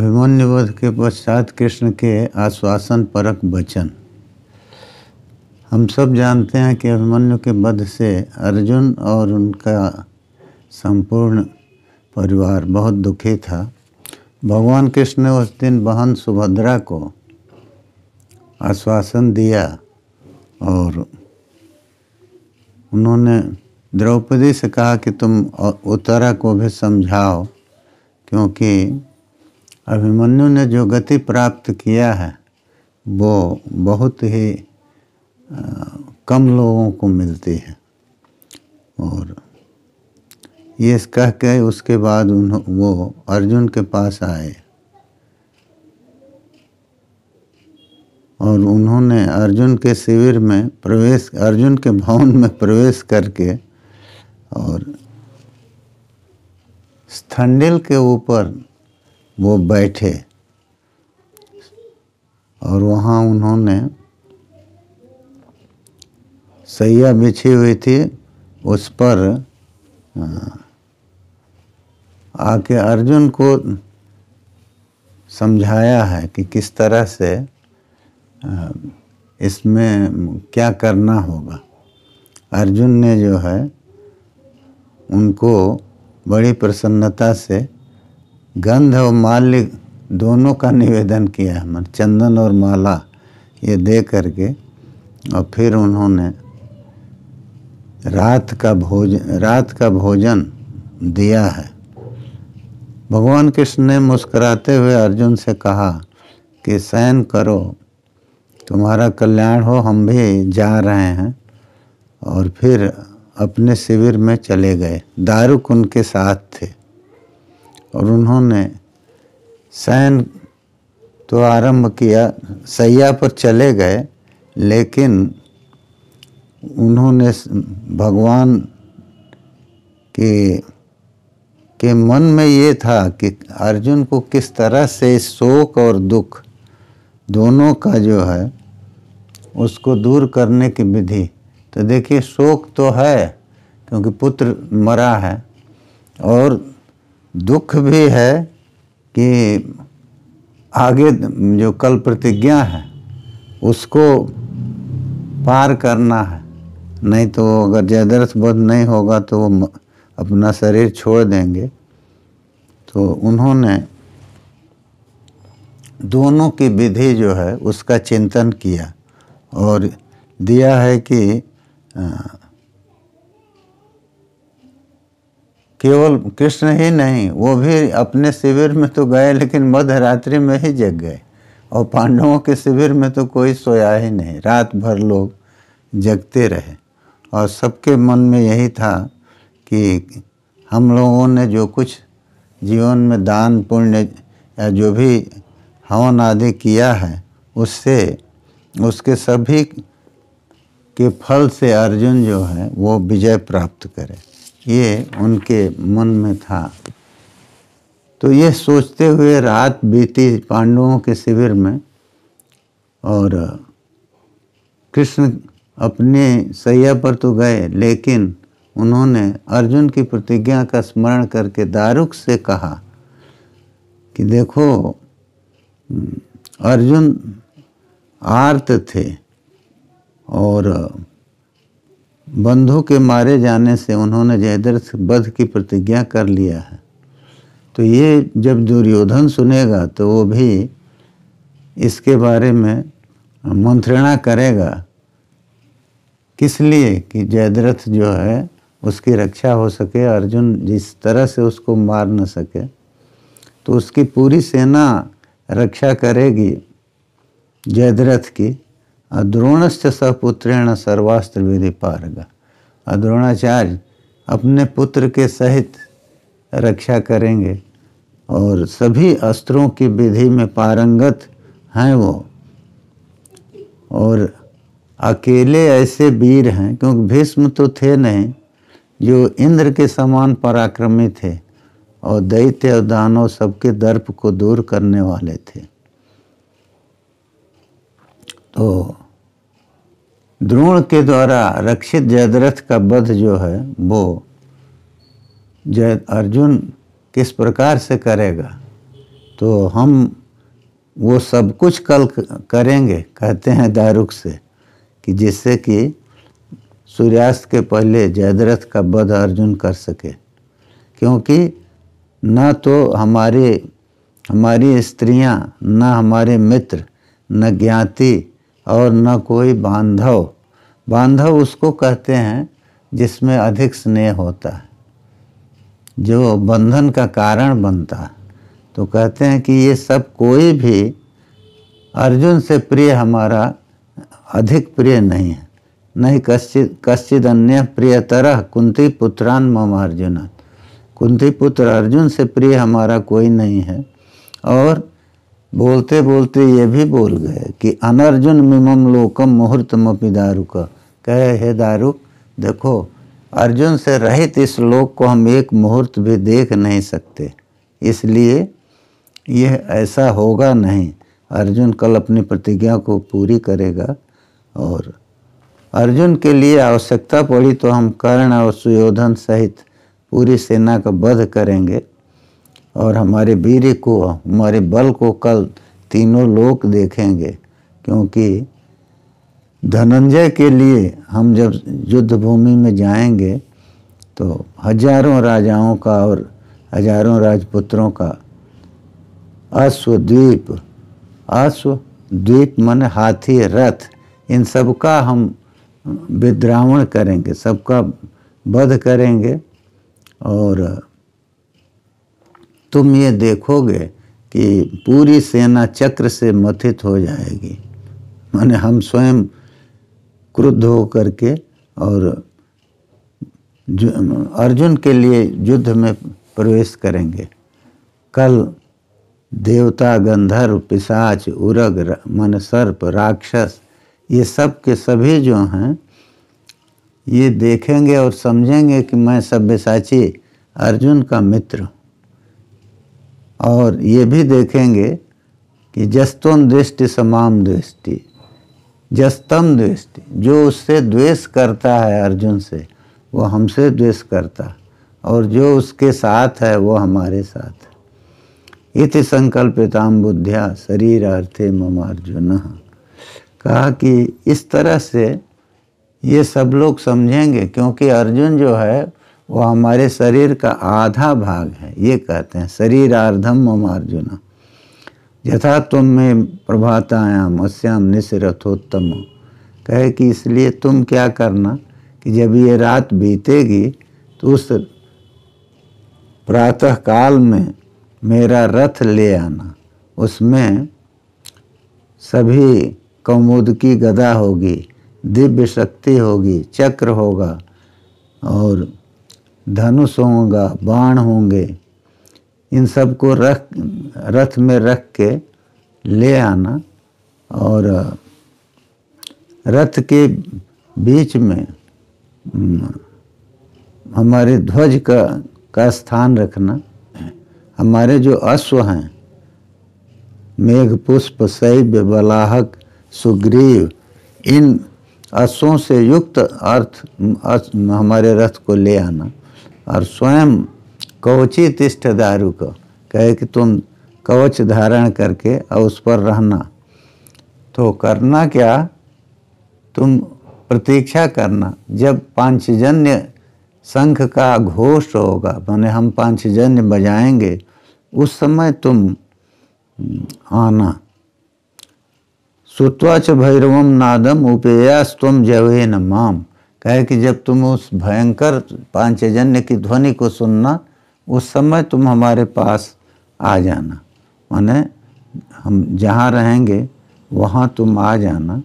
अभिमन्यु वध के पश्चात कृष्ण के आश्वासन परक वचन। हम सब जानते हैं कि अभिमन्यु के वध से अर्जुन और उनका संपूर्ण परिवार बहुत दुखी था। भगवान कृष्ण ने उस दिन बहन सुभद्रा को आश्वासन दिया और उन्होंने द्रौपदी से कहा कि तुम उत्तरा को भी समझाओ, क्योंकि अभिमन्यु ने जो गति प्राप्त किया है वो बहुत ही कम लोगों को मिलती है। और ये कह के उसके बाद वो अर्जुन के पास आए और उन्होंने अर्जुन के शिविर में प्रवेश, अर्जुन के भवन में प्रवेश करके और स्थंडिल के ऊपर वो बैठे और वहाँ उन्होंने सैया बिछी हुई थी, उस पर आके अर्जुन को समझाया है कि किस तरह से इसमें क्या करना होगा। अर्जुन ने जो है उनको बड़ी प्रसन्नता से गंध और माल्य दोनों का निवेदन किया है, मतलब चंदन और माला ये दे करके, और फिर उन्होंने रात का भोजन दिया है। भगवान कृष्ण ने मुस्कुराते हुए अर्जुन से कहा कि शयन करो, तुम्हारा कल्याण हो, हम भी जा रहे हैं। और फिर अपने शिविर में चले गए। दारुक उनके साथ थे और उन्होंने शयन तो आरंभ किया, सैया पर चले गए, लेकिन उन्होंने भगवान के मन में ये था कि अर्जुन को किस तरह से शोक और दुख दोनों का जो है उसको दूर करने की विधि। तो देखिए, शोक तो है क्योंकि पुत्र मरा है, और दुख भी है कि आगे जो कल प्रतिज्ञा है उसको पार करना है। नहीं तो अगर जयद्रथ वध नहीं होगा तो वो अपना शरीर छोड़ देंगे। तो उन्होंने दोनों की विधि जो है उसका चिंतन किया और दिया है कि केवल कृष्ण ही नहीं, वो भी अपने शिविर में तो गए लेकिन मध्यरात्रि में ही जग गए, और पांडवों के शिविर में तो कोई सोया ही नहीं, रात भर लोग जगते रहे। और सबके मन में यही था कि हम लोगों ने जो कुछ जीवन में दान पुण्य या जो भी हवन आदि किया है उससे उसके सभी के फल से अर्जुन जो है वो विजय प्राप्त करे, ये उनके मन में था। तो ये सोचते हुए रात बीती पांडवों के शिविर में, और कृष्ण अपने सैया पर तो गए, लेकिन उन्होंने अर्जुन की प्रतिज्ञा का स्मरण करके दारुक से कहा कि देखो, अर्जुन आर्त थे और बंधु के मारे जाने से उन्होंने जयद्रथ वध की प्रतिज्ञा कर लिया है। तो ये जब दुर्योधन सुनेगा तो वो भी इसके बारे में मंत्रणा करेगा, किस लिए कि जयद्रथ जो है उसकी रक्षा हो सके, अर्जुन जिस तरह से उसको मार न सके। तो उसकी पूरी सेना रक्षा करेगी जयद्रथ की। द्रोणश्च सपुत्रेण सर्वास्त्र विधि पारगा, द्रोणाचार्य अपने पुत्र के सहित रक्षा करेंगे और सभी अस्त्रों की विधि में पारंगत हैं वो, और अकेले ऐसे वीर हैं, क्योंकि भीष्म तो थे नहीं जो इंद्र के समान पराक्रमी थे और दैत्य और दानव सबके दर्प को दूर करने वाले थे। तो द्रोण के द्वारा रक्षित जयद्रथ का वध जो है वो अर्जुन किस प्रकार से करेगा, तो हम वो सब कुछ कल करेंगे, कहते हैं दारुक से, कि जिससे कि सूर्यास्त के पहले जयद्रथ का वध अर्जुन कर सके। क्योंकि न तो हमारी स्त्रियां, न हमारे मित्र, न ज्ञाति और न कोई बांधव। बांधव उसको कहते हैं जिसमें अधिक स्नेह होता है, जो बंधन का कारण बनता है। तो कहते हैं कि ये सब कोई भी अर्जुन से प्रिय हमारा अधिक प्रिय नहीं है। नहीं कश्चिद अन्य प्रियतरः कुंती पुत्रान मम अर्जुन। कुंती पुत्र अर्जुन से प्रिय हमारा कोई नहीं है। और बोलते बोलते ये भी बोल गए कि अनर्जुन मिमम लोकम मुहूर्तमपि दारुक। कहे हे दारुक, देखो अर्जुन से रहित इस लोक को हम एक मुहूर्त भी देख नहीं सकते, इसलिए यह ऐसा होगा नहीं। अर्जुन कल अपनी प्रतिज्ञा को पूरी करेगा और अर्जुन के लिए आवश्यकता पड़ी तो हम कर्ण और सुयोधन सहित पूरी सेना का वध करेंगे और हमारे वीर को, हमारे बल को कल तीनों लोक देखेंगे। क्योंकि धनंजय के लिए हम जब युद्ध भूमि में जाएंगे तो हजारों राजाओं का और हजारों राजपुत्रों का अश्वद्वीप माने हाथी, रथ, इन सब का हम विद्रावण करेंगे, सबका वध करेंगे। और तुम ये देखोगे कि पूरी सेना चक्र से मथित हो जाएगी, माने हम स्वयं क्रुद्ध होकर के और अर्जुन के लिए युद्ध में प्रवेश करेंगे। कल देवता, गंधर्व, पिशाच, उरग, मन सर्प, राक्षस, ये सब के सभी जो हैं ये देखेंगे और समझेंगे कि मैं सब्यसाची अर्जुन का मित्र। और ये भी देखेंगे कि जस्तोन दृष्टि समाम दृष्टि, जस्तम दृष्टि, जो उससे द्वेष करता है अर्जुन से वो हमसे द्वेष करता, और जो उसके साथ है वो हमारे साथ है। इति संकल्पिताम बुद्ध्या शरीरार्थे मम अर्जुन। कहा कि इस तरह से ये सब लोग समझेंगे, क्योंकि अर्जुन जो है वो हमारे शरीर का आधा भाग है। ये कहते हैं शरीरार्धम मम अर्जुन यथा तुम में प्रभातायाम अस्याम निशिरथोत्तम। कहे कि इसलिए तुम क्या करना कि जब ये रात बीतेगी तो उस प्रातः काल में मेरा रथ ले आना, उसमें सभी कौमुदकी गदा होगी, दिव्य शक्ति होगी, चक्र होगा और धनुष होगा, बाण होंगे, इन सब को रथ में रख के ले आना। और रथ के बीच में हमारे ध्वज का स्थान रखना। हमारे जो अश्व हैं, मेघ पुष्प, शैव्य, बलाहक, सुग्रीव, इन अश्वों से युक्त हमारे रथ को ले आना। और स्वयं कवची तिष्ठ दारुक, कहे कि तुम कवच धारण करके और उस पर रहना। तो करना क्या, तुम प्रतीक्षा करना जब पांचजन्य शंख का घोष होगा, माने हम पांचजन्य बजाएंगे, उस समय तुम आना। श्रुत्वा च भैरवम नादम उपेयास्तम जवेन माम। कहे कि जब तुम उस भयंकर पांचजन्य की ध्वनि को सुनना, उस समय तुम हमारे पास आ जाना, माने हम जहाँ रहेंगे वहाँ तुम आ जाना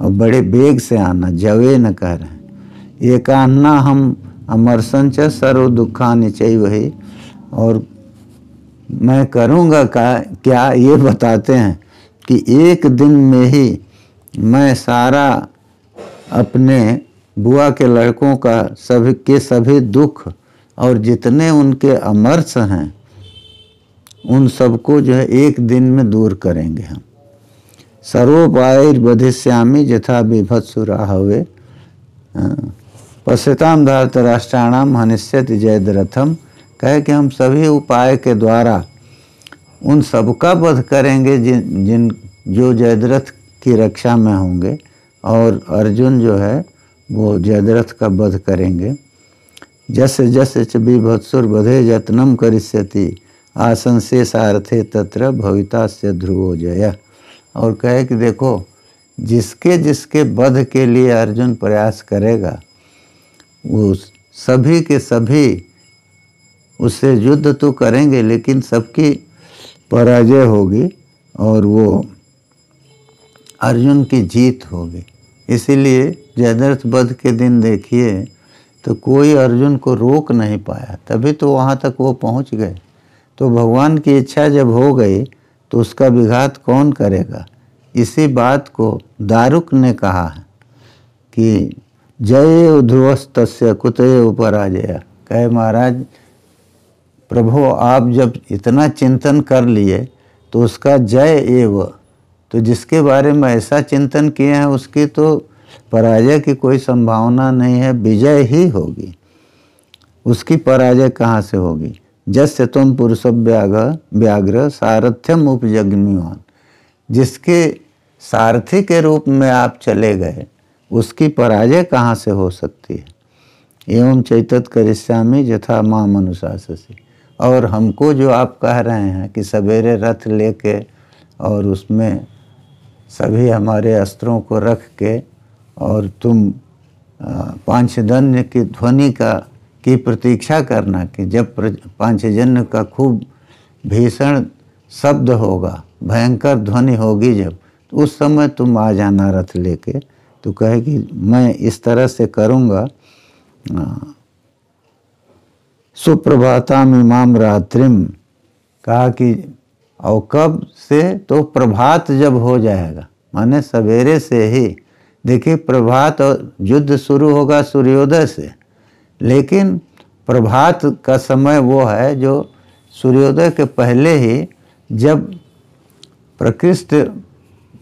और बड़े बेग से आना। जवे न कह रहे हैं एकान्ना हम अमरसंच सर्व दुखानि चैवहि। और मैं करूँगा क्या ये बताते हैं कि एक दिन में ही मैं सारा अपने बुआ के लड़कों का सभी दुख और जितने उनके अमरस हैं उन सबको जो है एक दिन में दूर करेंगे हम। सर्वोपायैर्वधिष्यामि यथा बिभत्सुराहवे पश्यताम धृतराष्ट्राणाम हनिष्यति जयद्रथम। कहे कि हम सभी उपाय के द्वारा उन सबका वध करेंगे जिन जो जयद्रथ की रक्षा में होंगे, और अर्जुन जो है वो जयद्रथ का वध करेंगे। जस्य जस्य च बिभत्सुर वधे यत्नम करिष्यति आशंसे सारथे तत्र भवितास्य ध्रुवो जय। और कहे कि देखो, जिसके जिसके वध के लिए अर्जुन प्रयास करेगा वो सभी के सभी उससे युद्ध तो करेंगे, लेकिन सबकी पराजय होगी और वो अर्जुन की जीत होगी। इसीलिए जयद्रथ वध के दिन देखिए तो कोई अर्जुन को रोक नहीं पाया, तभी तो वहाँ तक वो पहुँच गए। तो भगवान की इच्छा जब हो गई तो उसका विघात कौन करेगा। इसी बात को दारुक ने कहा है कि जय ध्रुवस्तस्य कुतये पराजय। कहे महाराज प्रभु, आप जब इतना चिंतन कर लिए तो उसका जय एव, तो जिसके बारे में ऐसा चिंतन किए हैं उसकी तो पराजय की कोई संभावना नहीं है, विजय ही होगी। उसकी पराजय कहाँ से होगी। जस्य तुम पुरुष व्याघ्र सारथ्यम उपजग्निवान। जिसके सारथी के रूप में आप चले गए उसकी पराजय कहाँ से हो सकती है। एवं चैतत करिष्यामि यथा माम अनुशाससि। और हमको जो आप कह रहे हैं कि सवेरे रथ लेके और उसमें सभी हमारे अस्त्रों को रख के और तुम पांचजन्य की ध्वनि की प्रतीक्षा करना कि जब पांचजन्य का खूब भीषण शब्द होगा, भयंकर ध्वनि होगी जब, तो उस समय तुम आ जाना रथ लेके। तो कहे कि मैं इस तरह से करूँगा। सुप्रभाताम इमाम रात्रिम, कहा कि और कब से, तो प्रभात जब हो जाएगा, माने सवेरे से ही। देखिए प्रभात और युद्ध शुरू होगा सूर्योदय से, लेकिन प्रभात का समय वो है जो सूर्योदय के पहले ही, जब प्रकृष्ट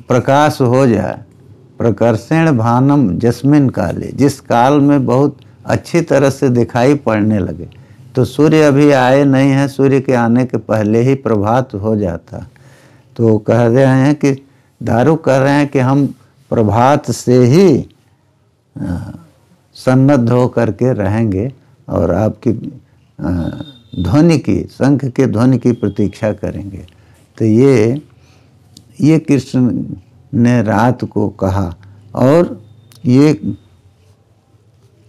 प्रकाश हो जाए, प्रकर्षण भानम जस्मिन काले, जिस काल में बहुत अच्छी तरह से दिखाई पड़ने लगे। तो सूर्य अभी आए नहीं है, सूर्य के आने के पहले ही प्रभात हो जाता। तो कह रहे हैं कि दारू कह रहे हैं कि हम प्रभात से ही सन्नद्ध हो करके रहेंगे और आपकी ध्वनि की, शंख के ध्वनि की प्रतीक्षा करेंगे। तो ये कृष्ण ने रात को कहा, और ये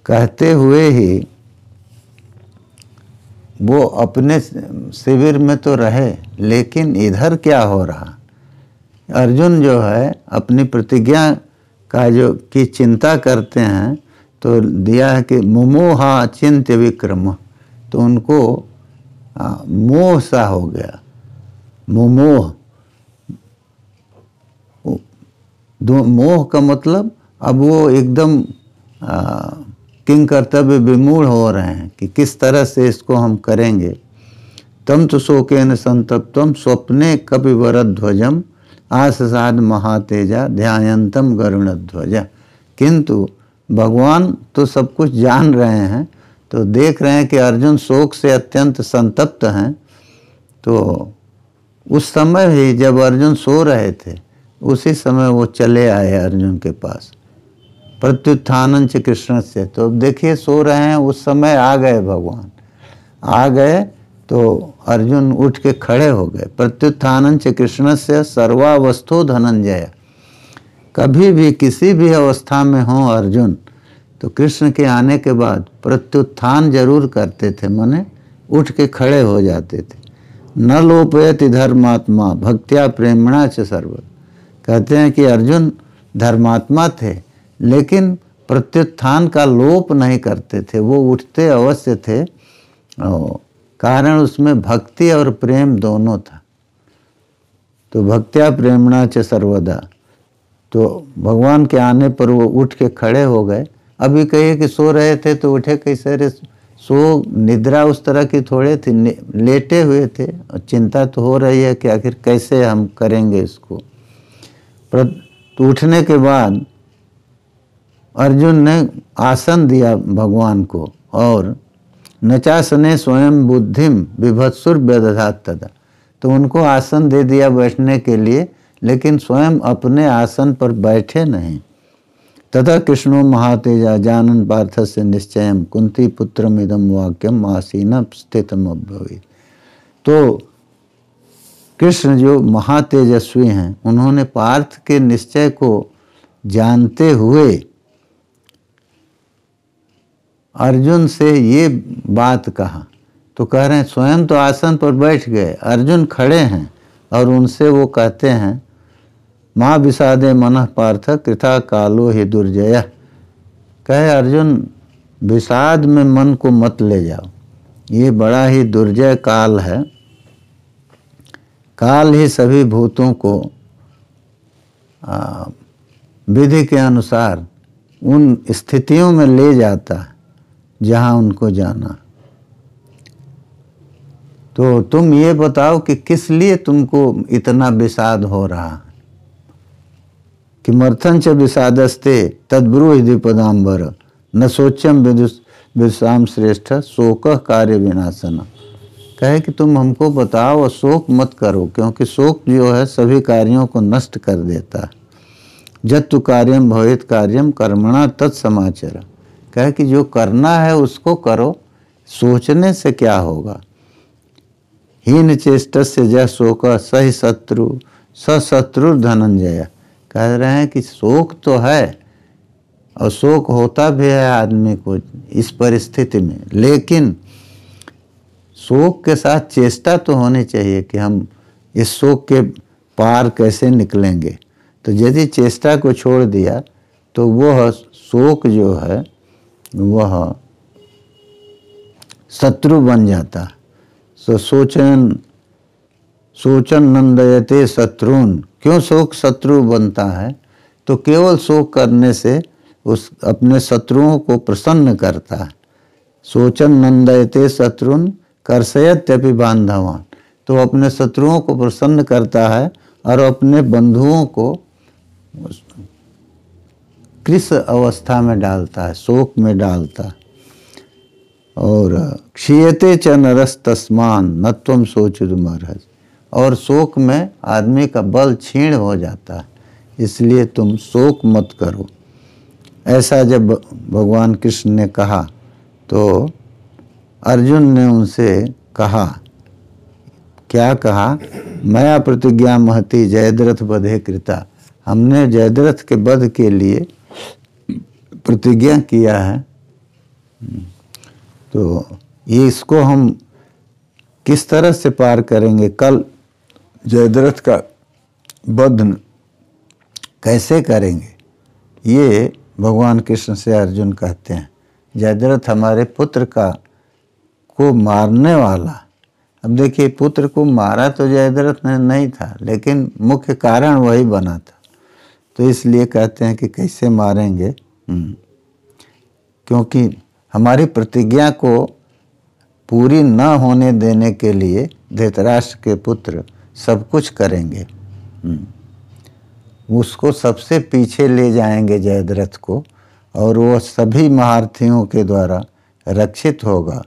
कहते हुए ही वो अपने शिविर में तो रहे, लेकिन इधर क्या हो रहा। अर्जुन जो है अपनी प्रतिज्ञा का जो की चिंता करते हैं, तो दिया है कि मुमोहा चिंत्य विक्रम। तो उनको मोह सा हो गया, मुमोह। मोह का मतलब अब वो एकदम किंग कर्तव्य विमूढ़ हो रहे हैं कि किस तरह से इसको हम करेंगे। तम तो शोकेन संतप्तम स्वप्ने कपिवरध्वजम आससाद महातेजा ध्यायंतम गरुणध्वजा। किंतु भगवान तो सब कुछ जान रहे हैं, तो देख रहे हैं कि अर्जुन शोक से अत्यंत संतप्त हैं। तो उस समय ही जब अर्जुन सो रहे थे, उसी समय वो चले आए अर्जुन के पास। प्रत्युत्थानं च कृष्णस्य, तो देखिए सो रहे हैं, उस समय आ गए भगवान। आ गए तो अर्जुन उठ के खड़े हो गए। प्रत्युत्थानं च कृष्णस्य सर्वावस्थो धनंजय। कभी भी किसी भी अवस्था में हो अर्जुन, तो कृष्ण के आने के बाद प्रत्युत्थान जरूर करते थे, माने उठ के खड़े हो जाते थे। न लोपयति धर्मात्मा भक्त्या प्रेमणा च सर्व। कहते हैं कि अर्जुन धर्मात्मा थे, लेकिन प्रत्युत्थान का लोप नहीं करते थे, वो उठते अवश्य थे। कारण उसमें भक्ति और प्रेम दोनों था। तो भक्त्या प्रेमणा च सर्वदा, तो भगवान के आने पर वो उठ के खड़े हो गए। अभी कहिए कि सो रहे थे तो उठे कैसे रे, सो निद्रा उस तरह की थोड़े थी, लेटे हुए थे और चिंता तो हो रही है कि आखिर कैसे हम करेंगे इसको। तो उठने के बाद अर्जुन ने आसन दिया भगवान को, और नचासने स्वयं बुद्धिम विभत्सुर व्यदधात तदा। तो उनको आसन दे दिया बैठने के लिए, लेकिन स्वयं अपने आसन पर बैठे नहीं। तथा कृष्णो महातेजा जानन पार्थस्य निश्चयम कुंती पुत्रम इदम वाक्यम आसीन स्थितम अभ्रवीत। तो कृष्ण जो महातेजस्वी हैं, उन्होंने पार्थ के निश्चय को जानते हुए अर्जुन से ये बात कहा। तो कह रहे हैं स्वयं तो आसन पर बैठ गए, अर्जुन खड़े हैं और उनसे वो कहते हैं माँ विषादे मनः पार्थ कृथा कालो ही दुर्जय। कहे अर्जुन विषाद में मन को मत ले जाओ, ये बड़ा ही दुर्जय काल है। काल ही सभी भूतों को विधि के अनुसार उन स्थितियों में ले जाता है जहाँ उनको जाना। तो तुम ये बताओ कि किस लिए तुमको इतना विषाद हो रहा है। किमर्थं च विषादस्ते तद्ब्रूहि द्विपदाम्बर न सोच्यम विदुषाम श्रेष्ठ शोक कार्य विनाशन। कहे कि तुम हमको बताओ और शोक मत करो, क्योंकि शोक जो है सभी कार्यों को नष्ट कर देता है। जत्तु कार्यम भवेत कार्यम कर्मणा तत्समाचर। कहे कि जो करना है उसको करो, सोचने से क्या होगा। हीन चेष्टस्य जय शोक सही शत्रु सशत्रु धनंजय। कह रहे हैं कि शोक तो है और शोक होता भी है आदमी को इस परिस्थिति में, लेकिन शोक के साथ चेष्टा तो होनी चाहिए कि हम इस शोक के पार कैसे निकलेंगे। तो यदि चेष्टा को छोड़ दिया तो वह शोक जो है वह शत्रु बन जाता है। सो सोचन नंदयते शत्रुन। क्यों शोक शत्रु बनता है? तो केवल शोक करने से उस अपने शत्रुओं को प्रसन्न करता है। सोचन नंदयते शत्रुन कर्षयत्यपि बांधवान। तो अपने शत्रुओं को प्रसन्न करता है और अपने बंधुओं को कृष अवस्था में डालता है, शोक में डालता है। और क्षीयते च नरस तस्मान नत्वम शोचितुमर्हसि। और शोक में आदमी का बल क्षीण हो जाता है, इसलिए तुम शोक मत करो। ऐसा जब भगवान कृष्ण ने कहा तो अर्जुन ने उनसे कहा, क्या कहा? मया प्रतिज्ञा महती जयद्रथ वधे कृता। हमने जयद्रथ के वध के लिए प्रतिज्ञा किया है। तो ये इसको हम किस तरह से पार करेंगे? कल जयद्रथ का वध कैसे करेंगे? ये भगवान कृष्ण से अर्जुन कहते हैं। जयद्रथ हमारे पुत्र को मारने वाला। अब देखिए, पुत्र को मारा तो जयद्रथ ने नहीं था, लेकिन मुख्य कारण वही बना था। तो इसलिए कहते हैं कि कैसे मारेंगे, क्योंकि हमारी प्रतिज्ञा को पूरी न होने देने के लिए धृतराष्ट्र के पुत्र सब कुछ करेंगे। उसको सबसे पीछे ले जाएंगे जयद्रथ को, और वो सभी महारथियों के द्वारा रक्षित होगा।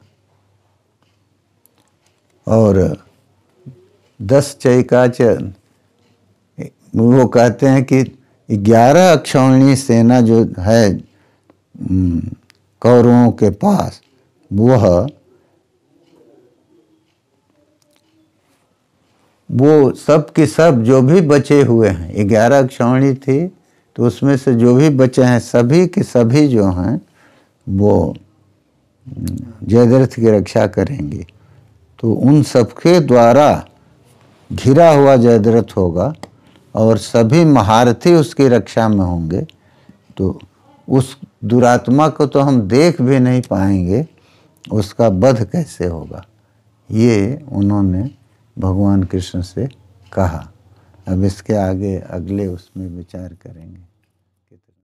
और 10 चैकाच वो कहते हैं कि 11 अक्षौहिणी सेना जो है कौरवों के पास, वो सब के सब जो भी बचे हुए हैं, 11 अक्षौहिणी थी, तो उसमें से जो भी बचे हैं सभी के सभी जो हैं वो जयद्रथ की रक्षा करेंगे। तो उन सबके द्वारा घिरा हुआ जयद्रथ होगा और सभी महारथी उसकी रक्षा में होंगे। तो उस दुरात्मा को तो हम देख भी नहीं पाएंगे, उसका वध कैसे होगा? ये उन्होंने भगवान कृष्ण से कहा। अब इसके आगे अगले उसमें विचार करेंगे।